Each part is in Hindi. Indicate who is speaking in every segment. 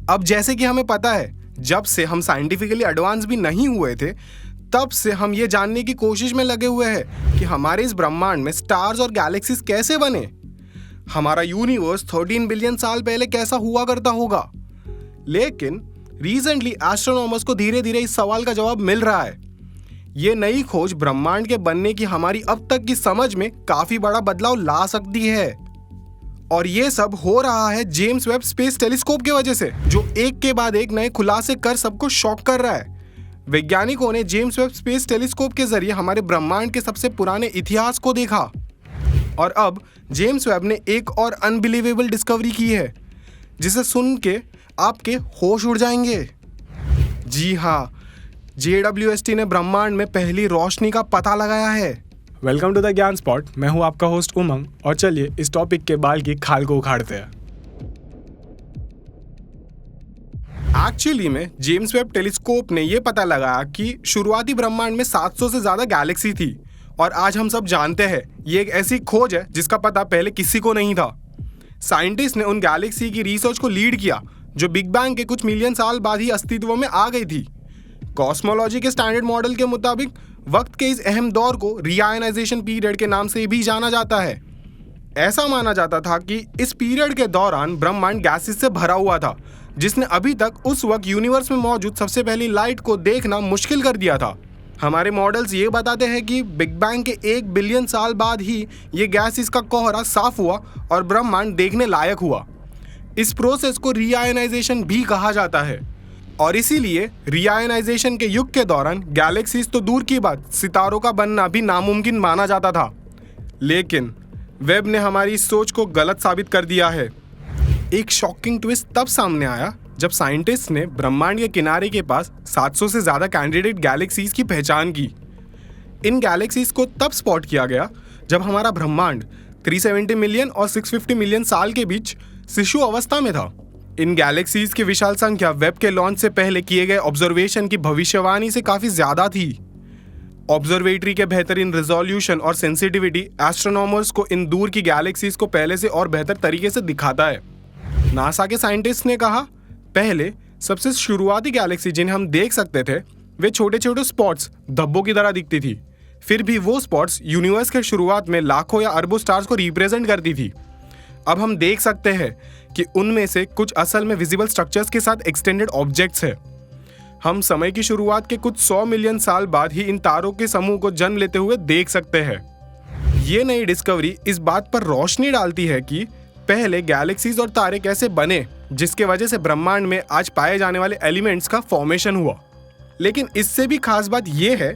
Speaker 1: अब जैसे कि हमें पता है, जब से हम साइंटिफिकली एडवांस भी नहीं हुए थे, तब से हम ये जानने की कोशिश में लगे हुए हैं कि हमारे इस ब्रह्मांड में स्टार्स और गैलेक्सीज कैसे बने, हमारा यूनिवर्स 13 बिलियन साल पहले कैसा हुआ करता होगा। लेकिन रिसेंटली एस्ट्रोनॉमर्स को धीरे धीरे इस सवाल का जवाब मिल रहा है। ये नई खोज ब्रह्मांड के बनने की हमारी अब तक की समझ में काफी बड़ा बदलाव ला सकती है। और ये सब हो रहा है जेम्स वेब स्पेस टेलीस्कोप की वजह से, जो एक के बाद एक नए खुलासे कर सबको शॉक कर रहा है। वैज्ञानिकों ने जेम्स वेब स्पेस टेलीस्कोप के जरिए हमारे ब्रह्मांड के सबसे पुराने इतिहास को देखा, और अब जेम्स वेब ने एक और अनबिलीवेबल डिस्कवरी की है जिसे सुन के आपके होश उड़ जाएंगे। जी हाँ, JWST ने ब्रह्मांड में पहली रोशनी का पता लगाया है।
Speaker 2: वेलकम टू द ज्ञान स्पॉट। मैं हूं आपका होस्ट उमंग, और चलिए इस टॉपिक के बाल की खाल को उखाड़ते हैं।
Speaker 1: एक्चुअली में जेम्स वेब टेलीस्कोप ने यह पता लगाया कि शुरुआती ब्रह्मांड में 700 से ज्यादा गैलेक्सी थी, और आज हम सब जानते हैं ये एक ऐसी खोज है जिसका पता पहले किसी को नहीं था। साइंटिस्ट ने उन गैलेक्सी की रिसर्च को लीड किया जो बिग बैंग के कुछ मिलियन साल बाद ही अस्तित्व में आ गई थी। कॉस्मोलॉजी के स्टैंडर्ड मॉडल के मुताबिक वक्त के इस अहम दौर को रीआयनाइजेशन पीरियड के नाम से भी जाना जाता है। ऐसा माना जाता था कि इस पीरियड के दौरान ब्रह्मांड गैसेस से भरा हुआ था, जिसने अभी तक उस वक्त यूनिवर्स में मौजूद सबसे पहली लाइट को देखना मुश्किल कर दिया था। हमारे मॉडल्स ये बताते हैं कि बिग बैंग के 1 बिलियन साल बाद ही ये गैसेस का कोहरा साफ हुआ और ब्रह्मांड देखने लायक हुआ। इस प्रोसेस को रीआयनाइजेशन भी कहा जाता है, और इसीलिए रीआयनाइजेशन के युग के दौरान गैलेक्सीज तो दूर की बात, सितारों का बनना भी नामुमकिन माना जाता था। लेकिन वेब ने हमारी इस सोच को गलत साबित कर दिया है। एक शॉकिंग ट्विस्ट तब सामने आया जब साइंटिस्ट ने ब्रह्मांड के किनारे के पास 700 से ज़्यादा कैंडिडेट गैलेक्सीज की पहचान की। इन गैलेक्सीज को तब स्पॉट किया गया जब हमारा ब्रह्मांड 370 मिलियन और 650 मिलियन साल के बीच शिशु अवस्था में था। इन गैलेक्सीज की विशाल संख्या वेब के लॉन्च से पहले किए गए ऑब्जर्वेशन की भविष्यवाणी से काफ़ी ज़्यादा थी। ऑब्जर्वेटरी के बेहतरीन रिजोल्यूशन और सेंसिटिविटी एस्ट्रोनॉमर्स को इन दूर की गैलेक्सीज को पहले से और बेहतर तरीके से दिखाता है। नासा के साइंटिस्ट ने कहा, पहले सबसे शुरुआती गैलेक्सी जिन्हें हम देख सकते थे वे छोटे छोटे स्पॉट्स धब्बों की तरह दिखती थी। फिर भी वो स्पॉट्स यूनिवर्स के शुरुआत में लाखों या अरबों स्टार्स को रिप्रेजेंट करती थी। अब हम देख सकते हैं कि उनमें से कुछ असल में विजिबल स्ट्रक्चर्स के साथ एक्सटेंडेड ऑब्जेक्ट्स हैं। हम समय की शुरुआत के कुछ 100 मिलियन साल बाद ही इन तारों के समूह को जन्म लेते हुए देख सकते हैं। ये नई डिस्कवरी इस बात पर रोशनी डालती है कि पहले गैलेक्सीज और तारे कैसे बने, जिसके वजह से ब्रह्मांड में आज पाए जाने वाले एलिमेंट्स का फॉर्मेशन हुआ। लेकिन इससे भी खास बात यह है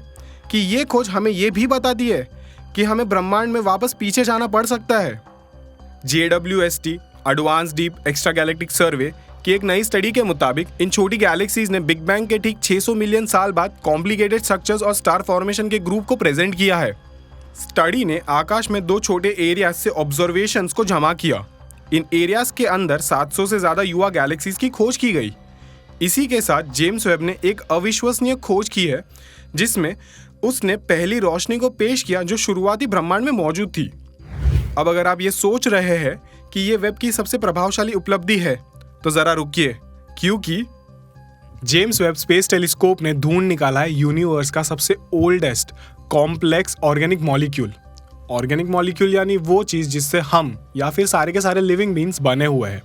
Speaker 1: कि ये खोज हमें यह भी बताती है कि हमें ब्रह्मांड में वापस पीछे जाना पड़ सकता है। JWST advance deep extragalactic survey की एक नई स्टडी के मुताबिक इन छोटी गैलेक्सीज ने बिग बैंग के ठीक 600 मिलियन साल बाद कॉम्प्लिकेटेड स्ट्रक्चर्स और स्टार फॉर्मेशन के ग्रुप को प्रेजेंट किया है। स्टडी ने आकाश में 2 छोटे एरियाज से ऑब्जर्वेशंस को जमा किया। इन एरियाज के अंदर 700 से ज़्यादा युवा गैलेक्सीज की खोज की गई। इसी के साथ जेम्स वेब ने एक अविश्वसनीय खोज की है, जिसमें उसने पहली रोशनी को पेश किया जो शुरुआती ब्रह्मांड में मौजूद थी। अब अगर आप ये सोच रहे हैं कि ये वेब की सबसे प्रभावशाली उपलब्धि है, तो ज़रा रुकिए, क्योंकि
Speaker 2: जेम्स वेब स्पेस टेलीस्कोप ने ढूंढ निकाला है यूनिवर्स का सबसे oldest complex organic molecule. Organic molecule यानी वो चीज़ जिससे हम या फिर सारे के सारे लिविंग बींग्स बने हुए हैं।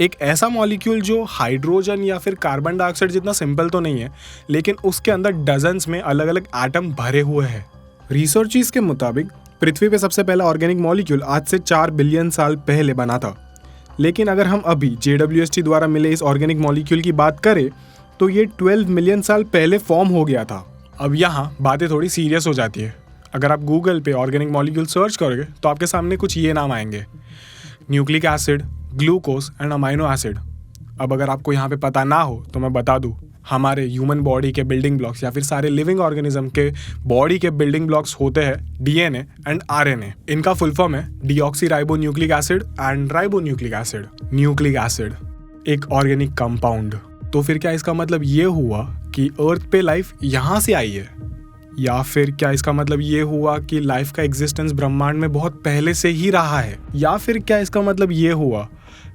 Speaker 2: एक ऐसा मॉलिक्यूल जो हाइड्रोजन या फिर कार्बन डाइऑक्साइड जितना सिंपल तो नहीं है, लेकिन उसके अंदर डजन्स में अलग अलग एटम भरे हुए हैं। रिसर्चर्स के मुताबिक पृथ्वी पे सबसे पहला ऑर्गेनिक मॉलिक्यूल आज से 4 बिलियन साल पहले बना था। लेकिन अगर हम अभी JWST द्वारा मिले इस ऑर्गेनिक मॉलिक्यूल की बात करें तो ये 12 मिलियन साल पहले फॉर्म हो गया था। अब यहाँ बातें थोड़ी सीरियस हो जाती है। अगर आप गूगल पे ऑर्गेनिक मॉलिक्यूल सर्च करोगे तो आपके सामने कुछ ये नाम आएंगे: nucleic acid, glucose and amino acid. अब अगर आपको यहाँ पे पता ना हो तो मैं बता दूँ, हमारे ह्यूमन बॉडी के बिल्डिंग ब्लॉक्स या फिर सारे लिविंग ऑर्गेनिज्म के बॉडी के बिल्डिंग ब्लॉक्स होते हैं DNA एंड RNA। इनका फुल फॉर्म है deoxy ribo nucleic acid and ribo nucleic acid. Nucleic acid एक ऑर्गेनिक कंपाउंड। तो फिर क्या इसका मतलब ये हुआ कि अर्थ पे लाइफ यहाँ से आई है, या फिर क्या इसका मतलब ये हुआ कि लाइफ का एग्जिस्टेंस ब्रह्मांड में बहुत पहले से ही रहा है, या फिर क्या इसका मतलब ये हुआ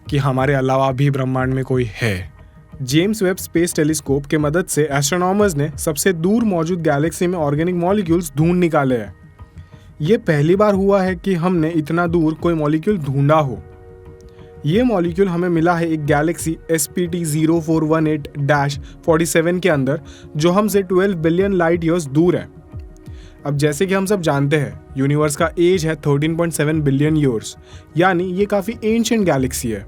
Speaker 2: कि हमारे अलावा भी ब्रह्मांड में कोई है? जेम्स वेब स्पेस टेलीस्कोप के मदद से एस्ट्रोनॉमर्स ने सबसे दूर मौजूद गैलेक्सी में ऑर्गेनिक मॉलिक्यूल्स ढूंढ निकाले हैं। ये पहली बार हुआ है कि हमने इतना दूर कोई मॉलिक्यूल ढूंढा हो। ये मॉलिक्यूल हमें मिला है एक गैलेक्सी SPT 0418-47 के अंदर, जो हमसे 12 बिलियन लाइट ईयर्स दूर है। अब जैसे कि हम सब जानते हैं, यूनिवर्स का एज है 13.7 बिलियन ईयर्स, यानी ये काफ़ी एंशिएंट गैलेक्सी है।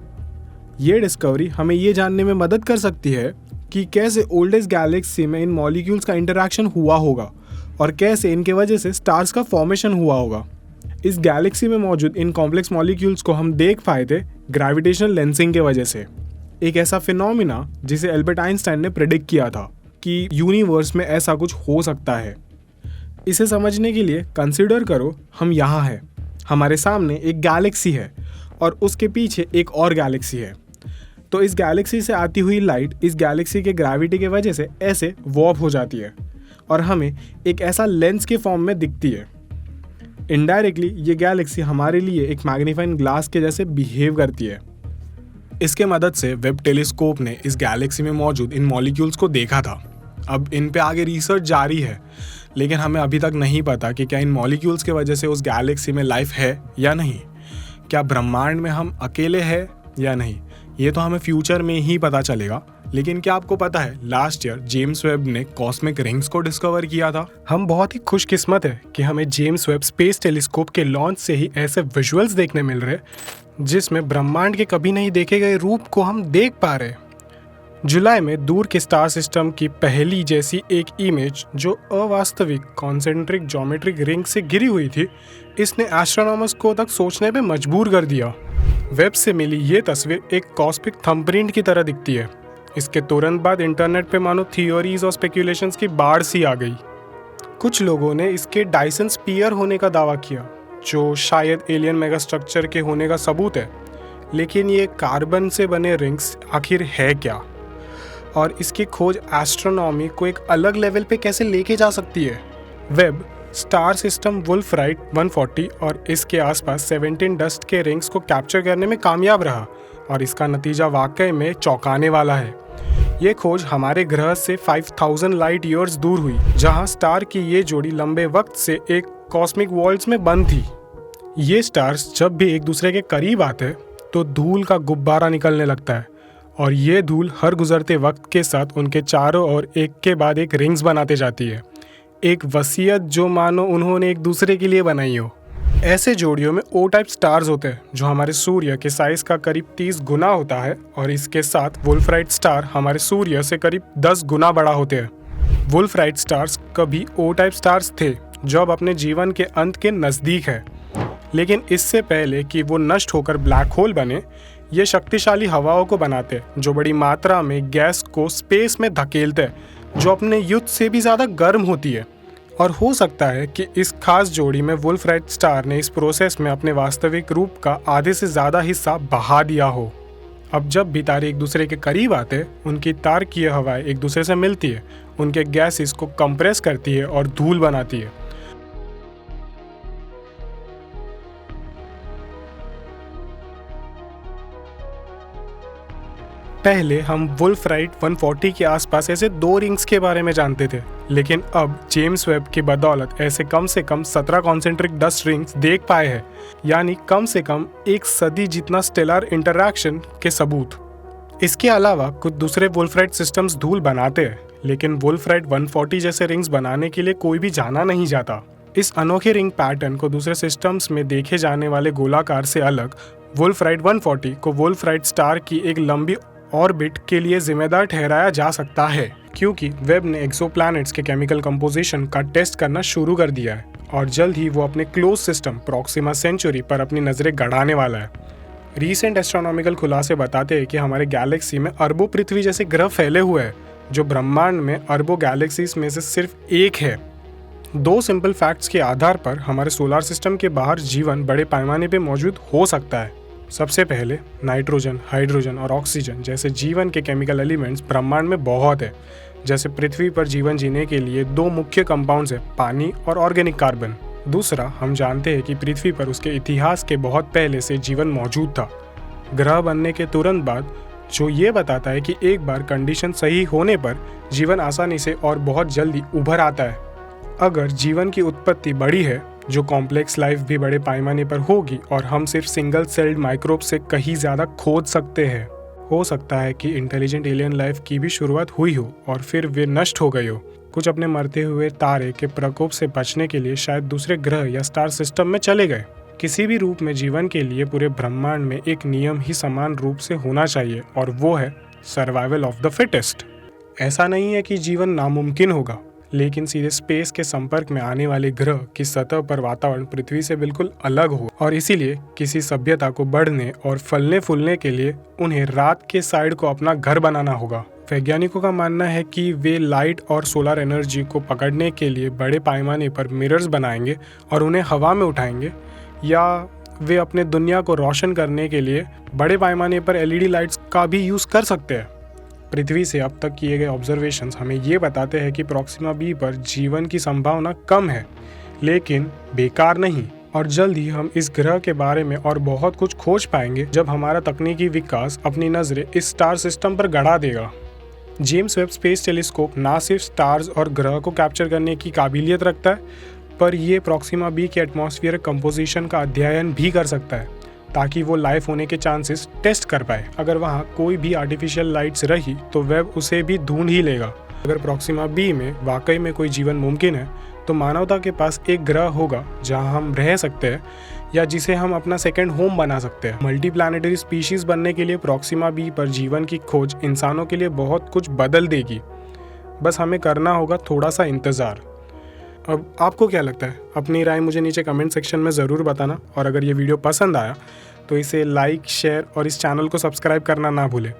Speaker 2: ये डिस्कवरी हमें ये जानने में मदद कर सकती है कि कैसे ओल्डेस्ट गैलेक्सी में इन मॉलिक्यूल्स का इंटरैक्शन हुआ होगा और कैसे इनके वजह से स्टार्स का फॉर्मेशन हुआ होगा। इस गैलेक्सी में मौजूद इन कॉम्प्लेक्स मॉलिक्यूल्स को हम देख पाए थे ग्रेविटेशनल लेंसिंग के वजह से, एक ऐसा फिनोमिना जिसे एल्बर्ट आइंस्टाइन ने प्रेडिक्ट किया था कि यूनिवर्स में ऐसा कुछ हो सकता है। इसे समझने के लिए कंसिडर करो हम यहाँ हैं, हमारे सामने एक गैलेक्सी है और उसके पीछे एक और गैलेक्सी है। तो इस गैलेक्सी से आती हुई लाइट इस गैलेक्सी के ग्रेविटी की वजह से ऐसे वॉर्प हो जाती है और हमें एक ऐसा लेंस के फॉर्म में दिखती है। इनडायरेक्टली ये गैलेक्सी हमारे लिए एक मैग्नीफाइंग ग्लास के जैसे बिहेव करती है। इसके मदद से वेब टेलीस्कोप ने इस गैलेक्सी में मौजूद इन मॉलिक्यूल्स को देखा था। अब इन पे आगे रिसर्च जारी है, लेकिन हमें अभी तक नहीं पता कि क्या इन मॉलिक्यूल्स के वजह से उस गैलेक्सी में लाइफ है या नहीं, क्या ब्रह्मांड में हम अकेले हैं या नहीं, ये तो हमें फ्यूचर में ही पता चलेगा। लेकिन क्या आपको पता है, लास्ट ईयर जेम्स वेब ने कॉस्मिक रिंग्स को डिस्कवर किया था। हम बहुत ही खुशकिस्मत है कि हमें जेम्स वेब स्पेस टेलीस्कोप के लॉन्च से ही ऐसे विजुअल्स देखने मिल रहे जिसमें ब्रह्मांड के कभी नहीं देखे गए रूप को हम देख पा रहे। जुलाई में दूर के स्टार सिस्टम की पहली जैसी एक इमेज जो अवास्तविक कॉन्सेंट्रिक ज्योमेट्रिक रिंग से गिरी हुई थी, इसने एस्ट्रोनॉमर्स को तक सोचने पे मजबूर कर दिया। वेब से मिली ये तस्वीर एक कॉस्मिक थंबप्रिंट की तरह दिखती है। इसके तुरंत बाद इंटरनेट पे मानो थियोरीज और स्पेक्यूलेशंस की बाढ़ सी आ गई। कुछ लोगों ने इसके डायसन स्फीयर होने का दावा किया, जो शायद एलियन मेगा स्ट्रक्चर के होने का सबूत है। लेकिन ये कार्बन से बने रिंग्स आखिर है क्या, और इसकी खोज एस्ट्रोनॉमी को एक अलग लेवल पे कैसे लेके जा सकती है। वेब स्टार सिस्टम वुल्फराइट 140 और इसके आसपास 17 डस्ट के रिंग्स को कैप्चर करने में कामयाब रहा, और इसका नतीजा वाकई में चौंकाने वाला है। ये खोज हमारे ग्रह से 5000 लाइट ईयर्स दूर हुई, जहां स्टार की ये जोड़ी लंबे वक्त से एक कॉस्मिक वॉल्ट्स में बंद थी। ये स्टार्स जब भी एक दूसरे के करीब आते तो धूल का गुब्बारा निकलने लगता है, और ये धूल हर गुजरते वक्त के साथ उनके चारों ओर एक के बाद एक रिंग्स बनाते जाती है, एक वसीयत जो मानो उन्होंने एक दूसरे के लिए बनाई हो। ऐसे जोड़ियों में O टाइप स्टार्स होते हैं, जो हमारे सूर्य के साइज का करीब 30 गुना होता है, और इसके साथ वुल्फराइट स्टार हमारे सूर्य से करीब 10 गुना बड़ा होते हैं। वुल्फराइट स्टार्स कभी O टाइप स्टार्स थे, जो अब अपने जीवन के अंत के नज़दीक है। लेकिन इससे पहले कि वो नष्ट होकर ब्लैक होल बने, ये शक्तिशाली हवाओं को बनाते, जो बड़ी मात्रा में गैस को स्पेस में धकेलते, जो अपने युद्ध से भी ज़्यादा गर्म होती है। और हो सकता है कि इस खास जोड़ी में वुल्फराइट स्टार ने इस प्रोसेस में अपने वास्तविक रूप का आधे से ज़्यादा हिस्सा बहा दिया हो। अब जब भी तारे एक दूसरे के करीब आते, उनकी तारकीय हवाएं एक दूसरे से मिलती है, उनके गैसेस को कंप्रेस करती है और धूल बनाती है। पहले हम वुल्फराइट 140 के आसपास ऐसे 2 रिंग्स के बारे में जानते थे, लेकिन अब जेम्स वेब की बदौलत ऐसे कम से कम 17 कॉन्सेंट्रिक डस्ट रिंग्स देख पाए हैं, यानी कम से कम एक सदी जितना स्टेलर इंटरैक्शन के सबूत। इसके अलावा कुछ दूसरे वुल्फराइट सिस्टम्स धूल बनाते हैं, लेकिन वुल्फराइट 140 जैसे रिंग्स बनाने के लिए कोई भी जाना नहीं जाता। इस अनोखे रिंग पैटर्न को दूसरे सिस्टम्स में देखे जाने वाले गोलाकार से अलग वुल्फराइट 140 को वुल्फराइट स्टार की एक लंबी ऑर्बिट के लिए जिम्मेदार ठहराया जा सकता है, क्योंकि वेब ने एक्सोप्लैनेट्स के केमिकल कंपोजिशन का टेस्ट करना शुरू कर दिया है, और जल्द ही वो अपने क्लोज सिस्टम प्रॉक्सिमा सेंचुरी पर अपनी नज़रें गड़ाने वाला है। रीसेंट एस्ट्रोनॉमिकल खुलासे बताते हैं कि हमारे गैलेक्सी में अरबों पृथ्वी जैसे ग्रह फैले हुए हैं, जो ब्रह्मांड में अरबों गैलेक्सीज में से सिर्फ एक है। 2 सिंपल फैक्ट्स के आधार पर हमारे सोलर सिस्टम के बाहर जीवन बड़े पैमाने पर मौजूद हो सकता है। सबसे पहले नाइट्रोजन, हाइड्रोजन और ऑक्सीजन जैसे जीवन के केमिकल एलिमेंट्स ब्रह्मांड में बहुत है। जैसे पृथ्वी पर जीवन जीने के लिए 2 मुख्य कंपाउंड्स हैं, पानी और ऑर्गेनिक कार्बन। दूसरा, हम जानते हैं कि पृथ्वी पर उसके इतिहास के बहुत पहले से जीवन मौजूद था। ग्रह बनने के तुरंत बाद जो ये बताता है कि एक बार कंडीशन सही होने पर जीवन आसानी से और बहुत जल्दी उभर आता है। अगर जीवन की उत्पत्ति बड़ी है, जो कॉम्प्लेक्स लाइफ भी बड़े पैमाने पर होगी और हम सिर्फ सिंगल सेल्ड माइक्रोब से कहीं ज़्यादा खोज सकते हैं। हो सकता है कि इंटेलिजेंट एलियन लाइफ की भी शुरुआत हुई हो और फिर वे नष्ट हो गई हो। कुछ अपने मरते हुए तारे के प्रकोप से बचने के लिए शायद दूसरे ग्रह या स्टार सिस्टम में चले गए। किसी भी रूप में जीवन के लिए पूरे ब्रह्मांड में एक नियम ही समान रूप से होना चाहिए और वो है सर्वाइवल ऑफ द फिटेस्ट। ऐसा नहीं है कि जीवन नामुमकिन होगा, लेकिन सीधे स्पेस के संपर्क में आने वाले ग्रह की सतह पर वातावरण पृथ्वी से बिल्कुल अलग हो और इसीलिए किसी सभ्यता को बढ़ने और फलने फूलने के लिए उन्हें रात के साइड को अपना घर बनाना होगा। वैज्ञानिकों का मानना है कि वे लाइट और सोलर एनर्जी को पकड़ने के लिए बड़े पैमाने पर मिरर्स बनाएंगे और उन्हें हवा में उठाएंगे, या वे अपने दुनिया को रोशन करने के लिए बड़े पैमाने पर एलईडी लाइट्स का भी यूज़ कर सकते हैं। पृथ्वी से अब तक किए गए ऑब्जर्वेशंस हमें ये बताते हैं कि प्रॉक्सिमा बी पर जीवन की संभावना कम है, लेकिन बेकार नहीं। और जल्द ही हम इस ग्रह के बारे में और बहुत कुछ खोज पाएंगे जब हमारा तकनीकी विकास अपनी नज़रें इस स्टार सिस्टम पर गड़ा देगा। जेम्स वेब स्पेस टेलीस्कोप ना सिर्फ स्टार्स और ग्रह को कैप्चर करने की काबिलियत रखता है, पर ये प्रॉक्सिमा बी के एटमॉस्फेयर कंपोजिशन का अध्ययन भी कर सकता है ताकि वो लाइफ होने के चांसेस टेस्ट कर पाए। अगर वहाँ कोई भी आर्टिफिशियल लाइट्स रही तो वेब उसे भी ढूंढ ही लेगा। अगर प्रॉक्सिमा बी में वाकई में कोई जीवन मुमकिन है तो मानवता के पास एक ग्रह होगा जहाँ हम रह सकते हैं या जिसे हम अपना सेकेंड होम बना सकते हैं। मल्टी प्लानेटरी स्पीशीज बनने के लिए प्रॉक्सिमा बी पर जीवन की खोज इंसानों के लिए बहुत कुछ बदल देगी। बस हमें करना होगा थोड़ा सा इंतज़ार। अब आपको क्या लगता है? अपनी राय मुझे नीचे कमेंट सेक्शन में ज़रूर बताना, और अगर ये वीडियो पसंद आया तो इसे लाइक, शेयर और इस चैनल को सब्सक्राइब करना ना भूलें।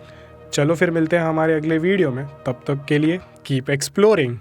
Speaker 2: चलो फिर मिलते हैं हमारे अगले वीडियो में। तब तक के लिए कीप एक्सप्लोरिंग।